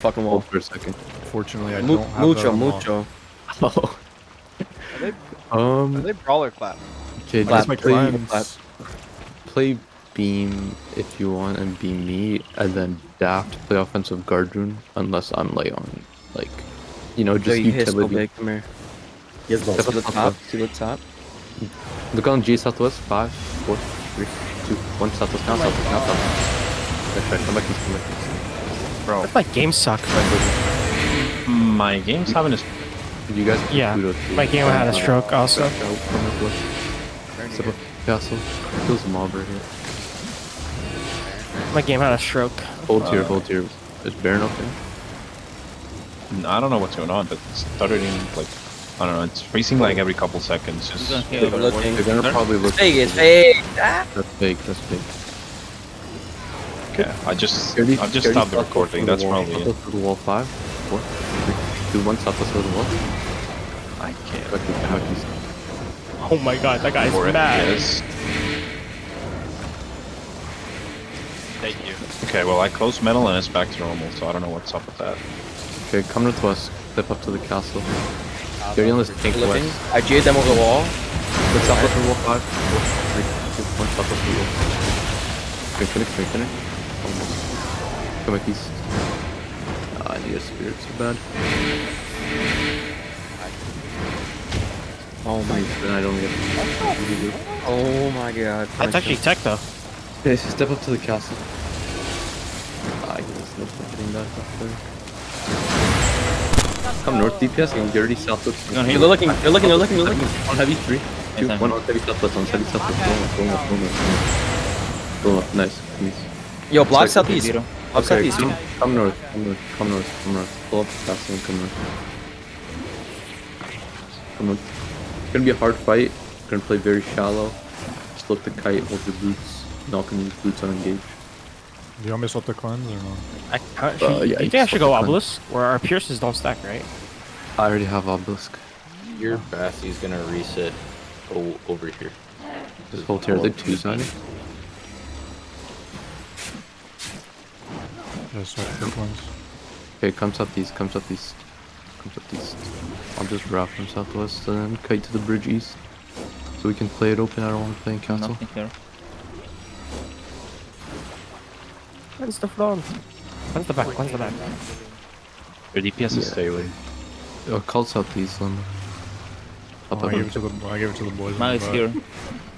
fucking wall. Hold for a second. Fortunately, I don't have that Mucho, unlocked. mucho. Oh. Are they brawler clap? Okay, Clap, just my play, cleanse. play beam if you want and beam me, and then daft play offensive guard rune unless I'm late on, like, you know, Yo, just you hit so utility. big. Come here. Yes, boss. See the top. See the top. Look on G southwest. 5, 4, 3, 2, 1 southwest. Now southwest. Now southwest. That's right. Come back east. Come back east. Bro, My game suck. my game's having a... You guys can Yeah, Pluto too. my game had a stroke also. Step up castle. Kills the mob right here. My game had a stroke. Hold here. Hold here. Is Baron okay? I don't know what's going on, but it's starting, like, I don't know, it's freezing like every couple seconds. Just... They're looking. They're gonna probably look. It's fake. It's fake. Ah. That's fake. That's fake. Okay, I've just Scaredy stopped the southwest recording, of that's the wall. probably it. Southwest of the wall. 5, 4, 3, 2, 1 southwest of the wall. I can't. Back east. Back east. Oh my god, that guy's Or mad. FPS. Thank you. Okay, well I closed metal and it's back to normal, so I don't know what's up with that. Okay, come northwest. Step up to the castle. They're on this tank Looking. west. I G'd them over the wall. Look southwest of the wall. 5, 4, 3, 2, 1 southwest of the wall. Strengthen. Almost. Come back east. I need a spirit so bad. Oh my. Then I don't get. Oh my god. That's actually tech though. Okay, so step up to the castle. I guess no point getting back up there. Come north DPS and dirty southwest. They're looking. They're looking. On heavy 3, 2, 1 on heavy southwest. On heavy southwest. Go up. Nice. Please. Yo, block Second. southeast. Block southeast. Come north. Pull up the castle and come north. Come north. It's gonna be a hard fight. We're gonna play very shallow. Just look the kite, hold your boots. Not gonna use boots on engage. Do you want me to swap the cleanse or no? I can't. Yeah, you you think I just should go fucking- obelisk? Where our pierces don't stack, right? I already have obelisk. Your Bassie's gonna reset over here. Just hold here. They're two-sided. Yeah, swap the cleanse. Okay, come southeast. I'll just wrap from southwest and then kite to the bridge east. So we can play it open. I don't want to play in castle. When's the front? When's the back? Your DPS is staying. Call southeast then. Up, I up, gave up. it to the boys. Now it's here.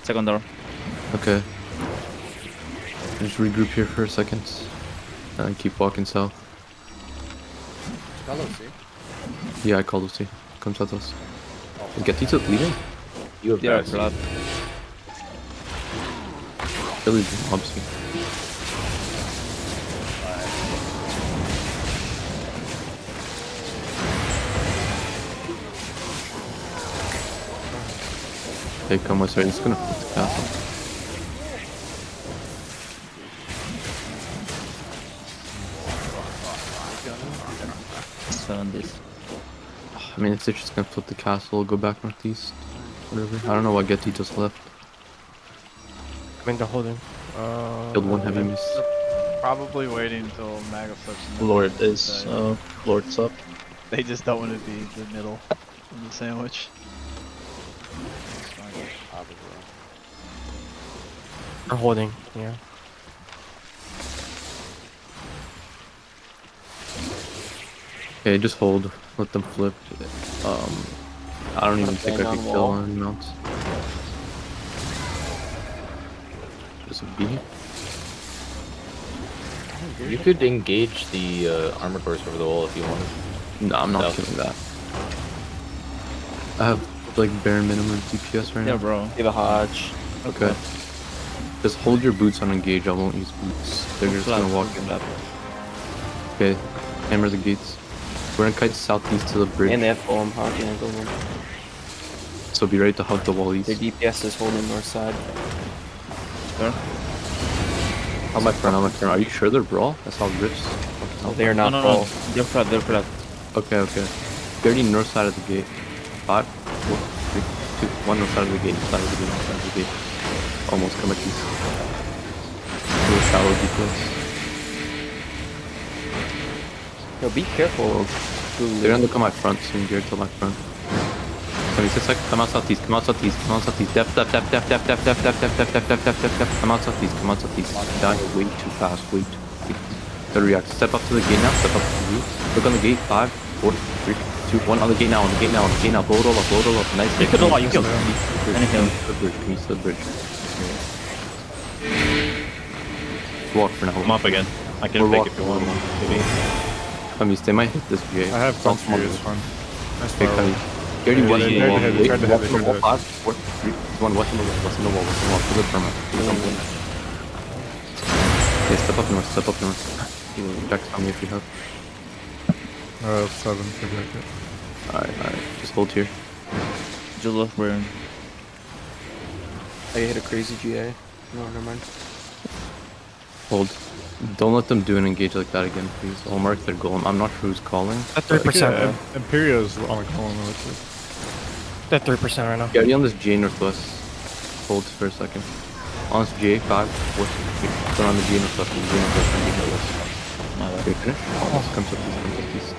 Second door. Okay. Just regroup here for a second. And keep walking south. Yeah, I called Lucy. Come southwest. Get these up leading? You have Yeah, Bassie. blood. Really mobs me. Okay, come west right. It's gonna flip the castle. So on this. I mean, if they're just gonna flip the castle, go back northeast. Whatever. I don't know what Getty just left. I'm in the holding. Killed one heavy miss. Probably waiting until Maga flips. and then Lord they is, decide. Lord's up. They just don't want to be the middle of the sandwich. We're holding. Yeah. Okay, just hold. Let them flip. I don't even think I on could the kill wall. one of the mounts. Just a B. You could engage the armor cores over the wall if you wanted. No, I'm not No. killing that. I have like bare minimum DPS right Yeah, now. bro. Give a hodge. Okay. Just hold your boots on engage. I won't use boots. They're just gonna walk in. Okay. Hammer the gates. We're gonna kite southeast to the bridge. And they have full hockey and golden. So be ready to hug the wall east. Their DPS is holding north side. How my friend? Are you sure they're brawl? That's how rich. Oh, they are No, not no, full. no. They're flat. They're flat. Okay, okay. They're already north side of the gate. 5, 4, 3, 2, 1 north side of the gate. North side of the gate. Almost come at east. A little shallow DPS. Yo, be careful. They're gonna come out front soon, geared to my front. 76 seconds, come out southeast, come out southeast, come out southeast. Depth. Come out southeast, come out southeast. Die way too fast, way too quick. Gotta react. Step up to the gate now, step up to the gate. Look on the gate, 5, 4, 3, 2, 1. On the gate now, on the gate now, on the gate now. Blow it all up, blow it all up. Nice. You could all you killed. Anything. The bridge, can you see the bridge? Walk for now. I'm up again. I can We're pick if you want. Maybe. Come east, they might hit this GA. I have Don't French smoke Fury, it's this. fun. Nice Okay, fire. Cuddy. Gary, Yeah, west they of the tried wall. to hit, Wait, tried to walk hit, on the tried to wall. hit. 5, 4, 3, 2, 1. West of the wall. West of the wall. West of the wall. To the perma. Okay, step up north. Step up north. Jack, tell me if you have. 7 for jacket. Alright. Just hold here. Jewel of Burn. I hit a crazy GA. No, never mind. Hold. Don't let them do an engage like that again, please. I'll mark their golem. I'm not sure who's calling. At 3%, Yeah, bro. Imperia's on the column. They're 3% right now. Gary on this GA northwest. Hold for a second. On this GA, 5, 4, 3. Turn on the GA northwest. The GA northwest and GA northwest. My bad. Okay, finish. Come southeast.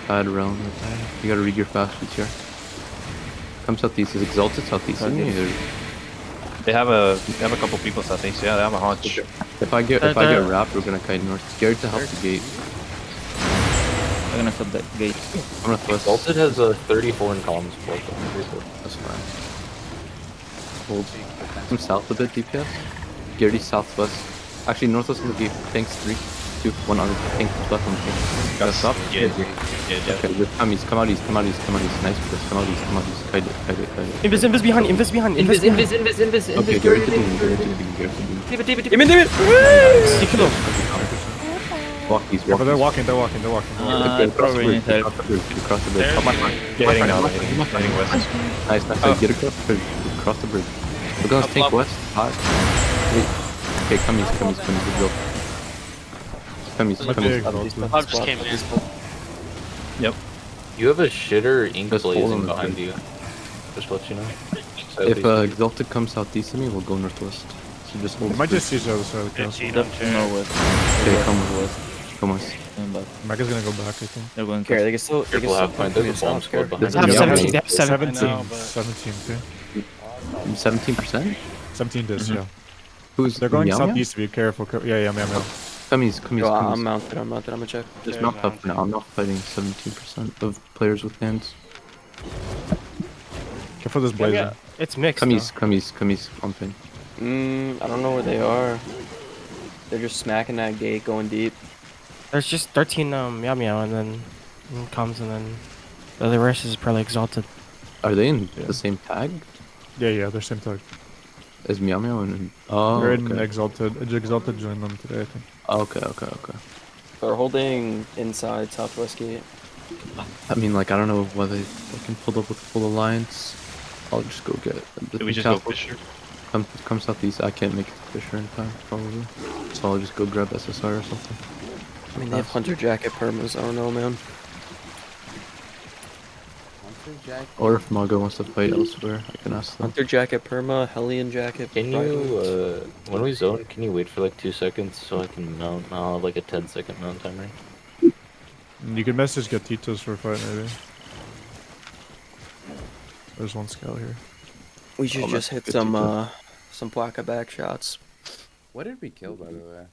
Bad round. You gotta read your fast sheets here. Come southeast. Is Exalted southeast? Isn't he? Or- They have a couple people southeast. Yeah, they have a hunch. If I get wrapped, we're gonna kite north. Scared to help the gate. I'm gonna stop that gate. I'm northwest. Exalted has a 34 in columns. That's fine. Hold. Come south a bit, DPS. Gary southwest. Actually, northwest on the gate. Tanks 3, 2, 1 on the tank. Left on the tank. Got us up. Yeah. Okay, with come east. Come out east. Come out east. Come out east. Nice press. Come out east. Come out east. Kite it. Invis behind, Invis behind. Invis. Okay, Gary to the beam. Gary to the beam. Gary to the beam. David! You kill him. Walk east. Oh, they're walking. Probably need help. Cross the bridge. Come on, Getting now. Heading west. Nice. Get across the bridge. Cross the bridge. We're gonna take west. 5. Wait. Okay, come east. Good go. Come east. Might be Yep. You have a shitter ink Just hold blazing him behind there. you. Just to let you know. If Exalted comes southeast of me, we'll go northwest. So just hold. They might just see each other side of the castle. Northwest. Okay, come west. Come west. Going back. Mecca's gonna go back, I think. They're going Care, they can still. Careful, have point. There's a bomb squad behind They have you. 17. They have 7. 17, okay. 17%? 17 dis, yeah. Who's They're going Meow Meow? southeast, be careful. Yeah, meow. Come east. Yo, I'm mounted. I'm gonna check. Just mount up for now. I'm not fighting 17% of players with hands. Careful this blazer. It's mixed. Come though. east. On pin. I don't know where they are. They're just smacking that gate, going deep. There's just 13 meow, and then comes, and then the other rest is probably exalted. Are they in the same tag Yeah, they're same tag. as Meow Meow? And oh, They're in okay. Exalted. Exalted joined them today, I think. Okay. They're holding inside southwest gate. I mean, like, I don't know whether they can pull up with full alliance. I'll just go get it. Do we just go Fisher? Come southeast. I can't make it to Fisher in time, probably. So I'll just go grab SSR or something. I mean, they have Hunter Jacket permas. I don't know, man. Or if Mago wants to fight elsewhere, I can ask them. Hunter Jacket perma, Hellion Jacket. Can you, when we zone, can you wait for like 2 seconds so I can mount? I'll have like a 10-second mount timer. You can message Gatitos for a fight, maybe. There's one scout here. We should just hit some Plaka back shots. What did we kill, by the way?